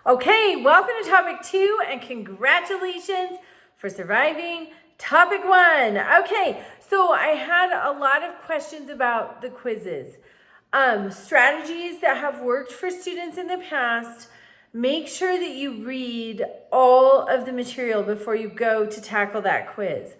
Okay, welcome to topic 2 and congratulations for surviving topic 1. Okay, so I had a lot of questions about the quizzes. Strategies that have worked for students in the past. Make sure that you read all of the material before you go to tackle that quiz.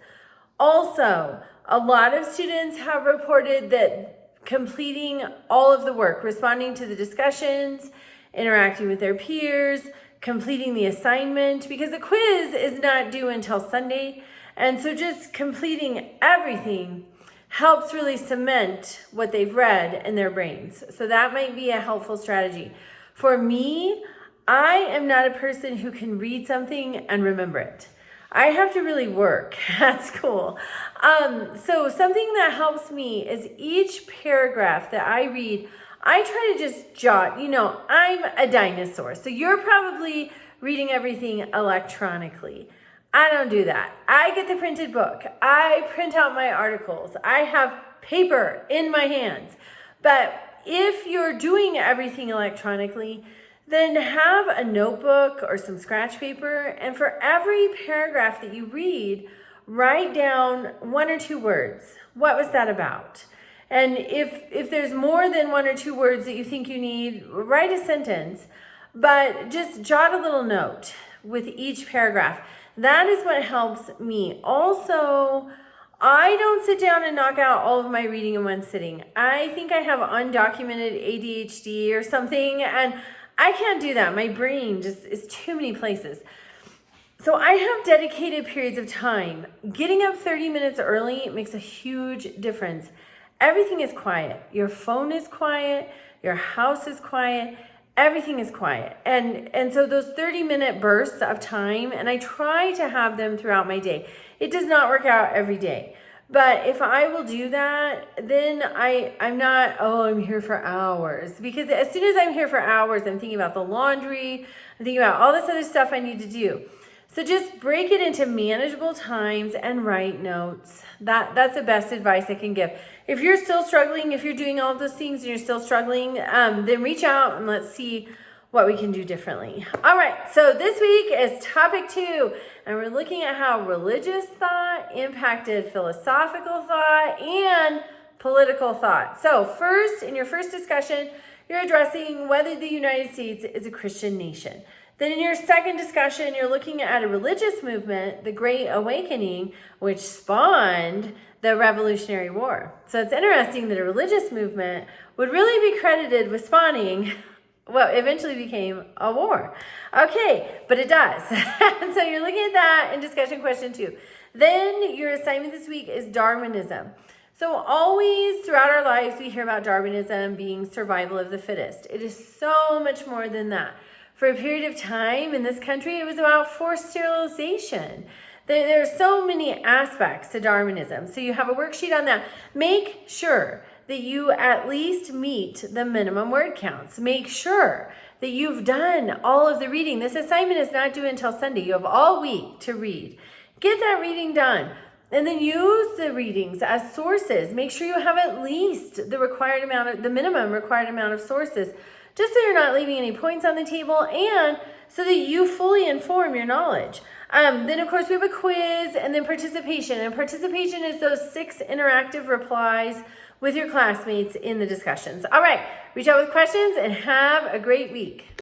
Also, a lot of students have reported that completing all of the work, responding to the discussions, interacting with their peers, completing the assignment, because the quiz is not due until Sunday. And so just completing everything helps really cement what they've read in their brains. So that might be a helpful strategy. For me, I am not a person who can read something and remember it. I have to really work at school. So something that helps me is each paragraph that I read, I try to just jot, I'm a dinosaur. So you're probably reading everything electronically. I don't do that. I get the printed book. I print out my articles. I have paper in my hands. But if you're doing everything electronically, then have a notebook or some scratch paper, and for every paragraph that you read, write down 1 or 2 words. What was that about? And if there's more than 1 or 2 words that you think you need, write a sentence, but just jot a little note with each paragraph. That is what helps me. Also, I don't sit down and knock out all of my reading in one sitting. I think I have undocumented ADHD or something, and I can't do that. My brain just is too many places. So I have dedicated periods of time. Getting up 30 minutes early makes a huge difference. Everything is quiet. Your phone is quiet. Your house is quiet. Everything is quiet. And so those 30-minute bursts of time, and I try to have them throughout my day. It does not work out every day. But if I will do that, then I'm not, I'm here for hours. Because as soon as I'm here for hours, I'm thinking about the laundry, I'm thinking about all this other stuff I need to do. So just break it into manageable times and write notes. That's the best advice I can give. If you're still struggling, if you're doing all of those things and you're still struggling, then reach out and let's see what we can do differently. All right, so this week is topic 2, and we're looking at how religious thought impacted philosophical thought and political thought. So first, in your first discussion, you're addressing whether the United States is a Christian nation. Then in your second discussion, you're looking at a religious movement, the Great Awakening, which spawned the Revolutionary War. So it's interesting that a religious movement would really be credited with spawning what eventually became a war. Okay, but it does. So you're looking at that in discussion question 2. Then your assignment this week is Darwinism. So always throughout our lives, we hear about Darwinism being survival of the fittest. It is so much more than that. For a period of time in this country, it was about forced sterilization. There are so many aspects to Darwinism. So you have a worksheet on that. Make sure that you at least meet the minimum word counts. Make sure that you've done all of the reading. This assignment is not due until Sunday. You have all week to read. Get that reading done. And then use the readings as sources. Make sure you have at least the minimum required amount of sources, just so you're not leaving any points on the table and so that you fully inform your knowledge. Then, of course, we have a quiz and then participation. And participation is those 6 interactive replies with your classmates in the discussions. All right, reach out with questions and have a great week.